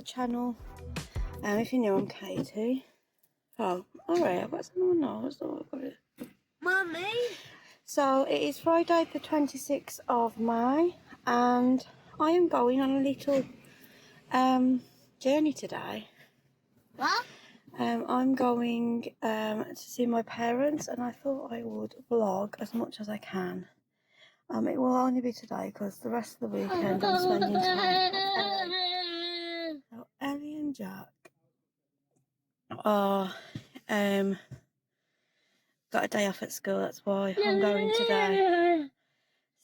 channel. If you're new, I'm Katie. Oh, alright, I've got someone else. Mummy! So, it is Friday the 26th of May, and I am going on a little journey today. What? I'm going to see my parents, and I thought I would vlog as much as I can. It will only be today because the rest of the weekend I'm spending time with Ellie. So Ellie and Jack are got a day off at school, that's why I'm going today.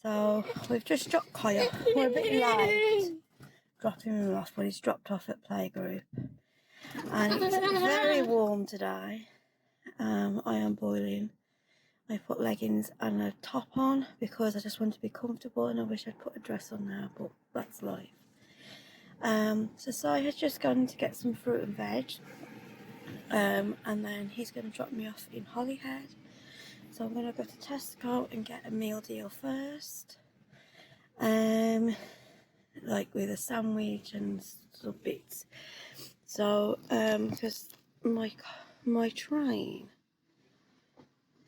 So we've just dropped Kaya. We're a bit late dropping him off, but he's dropped off at playgroup. And it's very warm today. I am boiling. I put leggings and a top on because I just want to be comfortable, and I wish I'd put a dress on now, but that's life. So Sai has just gone to get some fruit and veg, and then he's going to drop me off in Holyhead. So I'm going to go to Tesco and get a meal deal first, like with a sandwich and some bits. So because my train.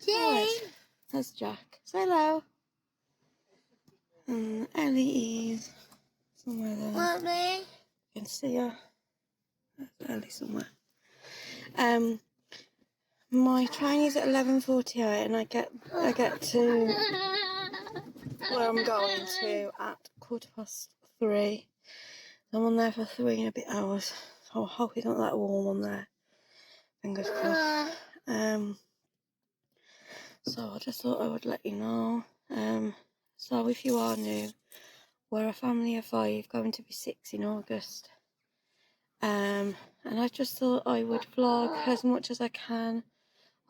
Jane! There's Jack. Say hello. And Ellie is somewhere there. Mummy! You can see her. There's Ellie somewhere. My train is at 11:48, and I get to where I'm going to at 3:15. I'm on there for 3 hours. So I hope it's not that warm on there. Fingers crossed. So I just thought I would let you know. So if you are new, we're a family of 5, going to be 6 in August. And I just thought I would vlog as much as I can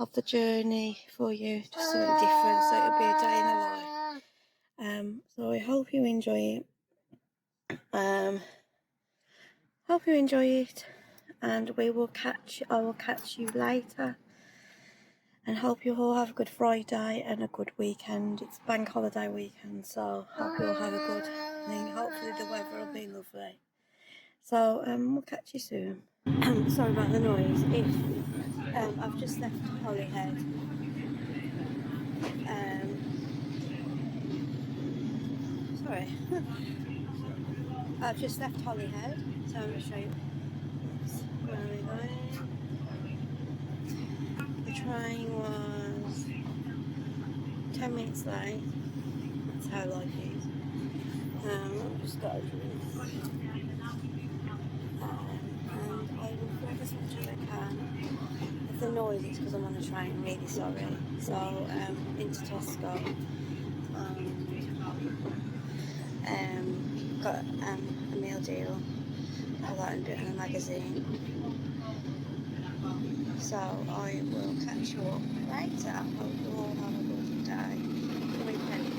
of the journey for you, just something different, so it'll be a day in the life. So I hope you enjoy it. Hope you enjoy it, and I will catch you later. And hope you all have a good Friday and a good weekend. It's bank holiday weekend, so hope you all have a good thing. Hopefully the weather will be lovely. So we'll catch you soon. Sorry about the noise. I've just left Holyhead. Sorry. I've just left Holyhead, so I'm going to show you where we're going. The train was 10 minutes late. That's how life is. I've just got a drink. And I will vlog as much as I can. If the noise is because I'm on the train, I'm really sorry. So, into Tesco. Got a meal deal. Have that and a magazine. So I will catch you up later. I hope you all have a good day. Good weekend.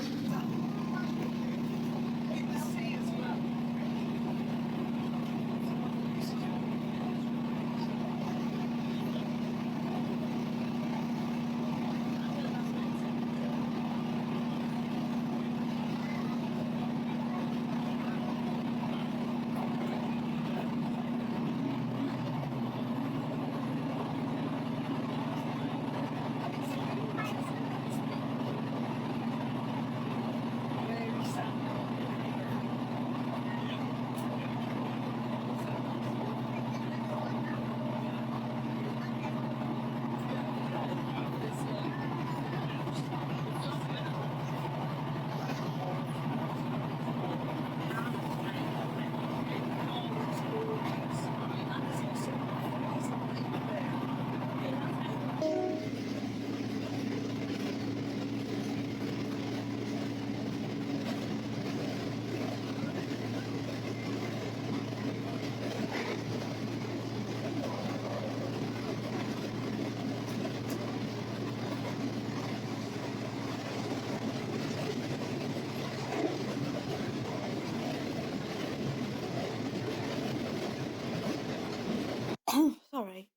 Sorry.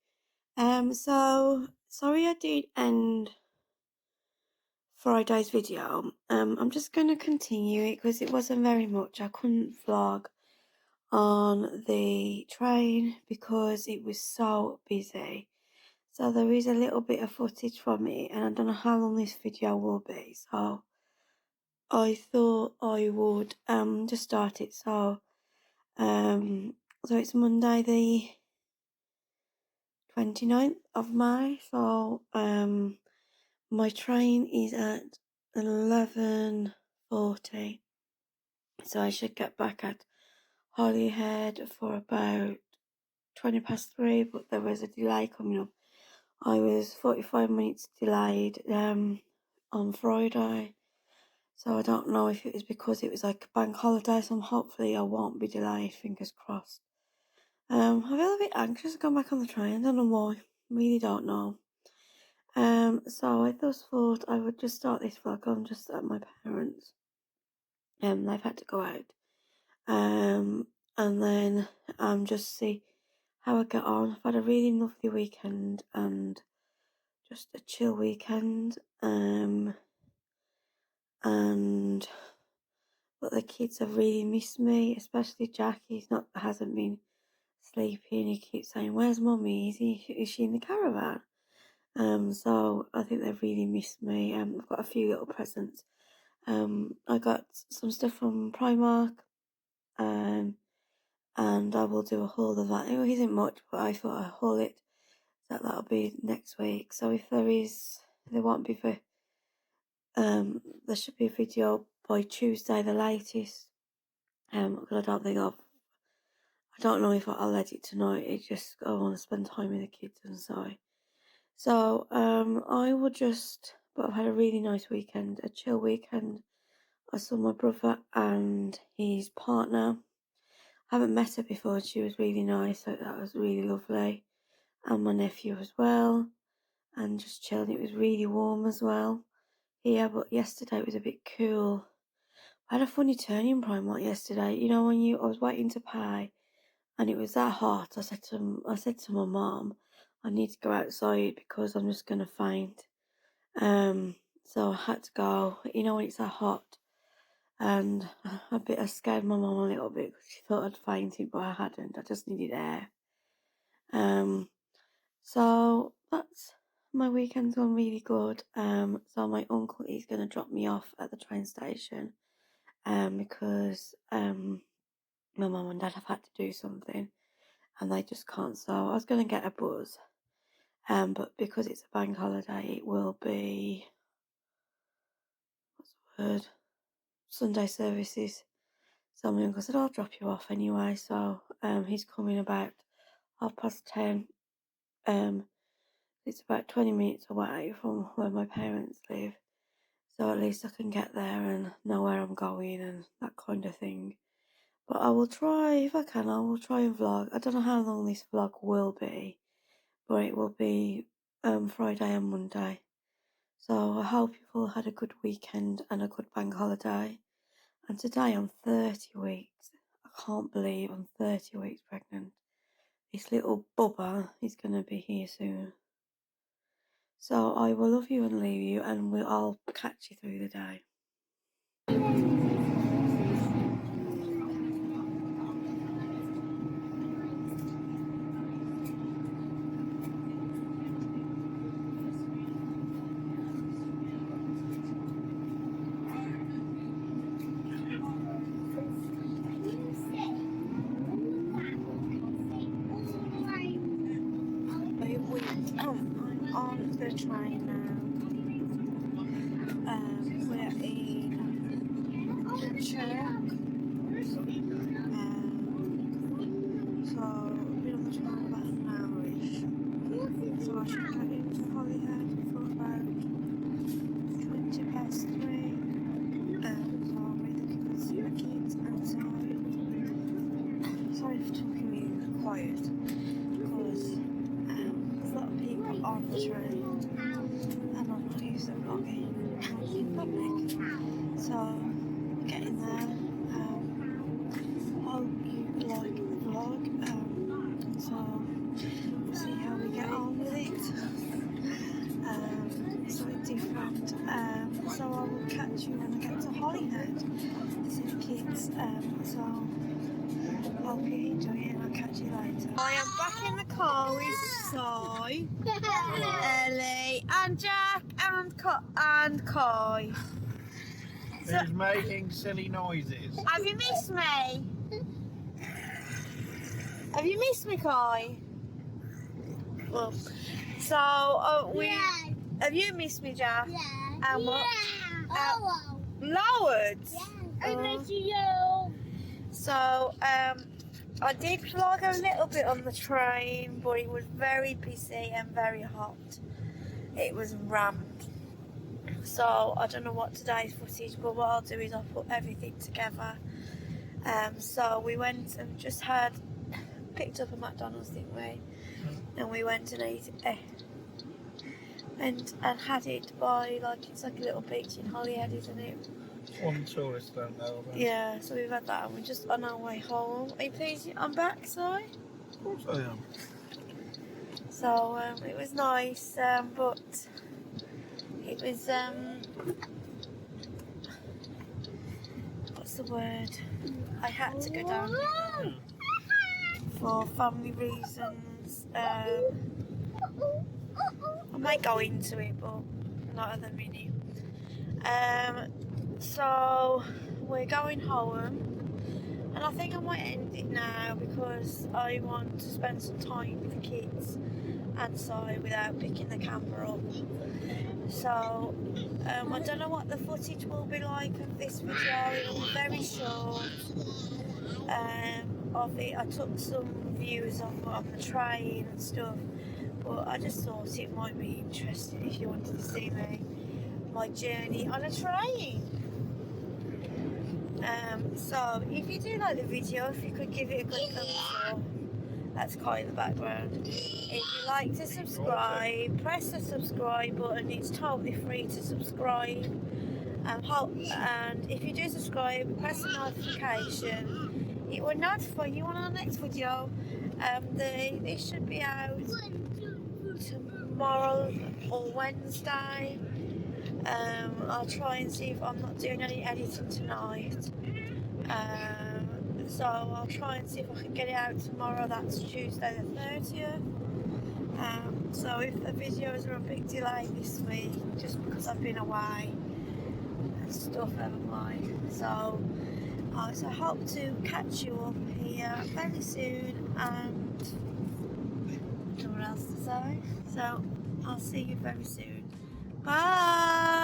So sorry I did end Friday's video. I'm just going to continue it because it wasn't very much. I couldn't vlog on the train because it was so busy. So there is a little bit of footage from it, and I don't know how long this video will be. So I thought I would just start it. So it's Monday the 29th of May. So my train is at 11:40. So I should get back at Holyhead for about 3:20, but there was a delay coming up. I was 45 minutes delayed on Friday. So I don't know if it was because it was like a bank holiday, so hopefully I won't be delayed, fingers crossed. I feel a bit anxious to go back on the train, I don't know why, really don't know. So I just thought I would just start this vlog on just at my parents'. They've had to go out. And then just see how I get on. I've had a really lovely weekend and just a chill weekend. But the kids have really missed me, especially Jack. Hasn't been sleeping. He keeps saying, "Where's Mummy? Is she in the caravan?" So I think they've really missed me. I've got a few little presents. I got some stuff from Primark. And I will do a haul of that. It isn't much, but I thought I'd haul it. That'll be next week. So if there won't be there should be a video by Tuesday, the latest. Because I don't know if I'll edit tonight. I want to spend time with the kids and so but I've had a really nice weekend, a chill weekend. I saw my brother and his partner. I haven't met her before. She was really nice. So that was really lovely. And my nephew as well. And just chilling. It was really warm as well here, but yesterday it was a bit cool. I had a funny turn in Primark yesterday. You know, I was waiting to pay, and it was that hot. I said to my mum, I need to go outside because I'm just gonna faint. So I had to go. You know when it's that hot, and I scared my mum a little bit because she thought I'd fainted, but I hadn't. I just needed air. So that's my weekend's gone really good. So my uncle is gonna drop me off at the train station. Because my mum and dad have had to do something and they just can't. So I was gonna get a bus. But because it's a bank holiday, it will be Sunday services. So my uncle said, I'll drop you off anyway. So he's coming about 10:30. It's about 20 minutes away from where my parents live. So at least I can get there and know where I'm going and that kind of thing. But I will try, if I can, I will try and vlog. I don't know how long this vlog will be, but it will be Friday and Monday. So I hope you've all had a good weekend and a good bank holiday. And today I'm 30 weeks. I can't believe I'm 30 weeks pregnant. This little bubba is going to be here soon. So I will love you and leave you, and I'll catch you through the day. I'm on the train now. We're in Chirk. So we've been on the train about an hour-ish. So I should get into Holyhead for about 3:20. So I'll be looking for the kids outside. Sorry for talking really quiet because there's a lot of people on the train and I'm not used to vlogging in public. So we're getting there. Hope you like the vlog. So we'll see how we get on with it. Something different. So I will catch you when I get to Holyhead to see the kids. So Hope you enjoy it and I'll catch you later. I am back in the car with Si, Ellie and Jack and Kai. Who's making silly noises? Have you missed me? Have you missed me, Kai? Well, so have you missed me, Jack? Yeah. And what? Oh. Loads. I miss you. So I did vlog a little bit on the train, but it was very busy and very hot. It was rammed. So I don't know what today's footage, but what I'll do is I'll put everything together. So we went and just picked up a McDonald's, didn't we? And we went and ate it. And had it by, it's like a little beach in Holyhead, isn't it? One tourist don't know about. Yeah, so we've had that and we're just on our way home. Are you pleased I'm back, Si? Of course I am. So it was nice, but it was, what's the word? I had to go down for family reasons. I might go into it, but not at the minute. So we're going home, and I think I might end it now because I want to spend some time with the kids and Si without picking the camera up. So I don't know what the footage will be like of this video. It will be very short. Of it, I took some views on the train and stuff, but I just thought it might be interesting if you wanted to see my journey on a train. So if you do like the video, if you could give it a good thumbs up. That's Kai in the background. If you like to subscribe, press the subscribe button. It's totally free to subscribe. And if you do subscribe, press the notification. It will notify you on our next video. This should be out tomorrow or Wednesday. I'll try and see if I'm not doing any editing tonight. So I'll try and see if I can get it out tomorrow. That's Tuesday the 30th. So if the videos are a big delay this week, just because I've been away and stuff, never mind. So I hope to catch you up here very soon, and no one else to say. So I'll see you very soon. Bye.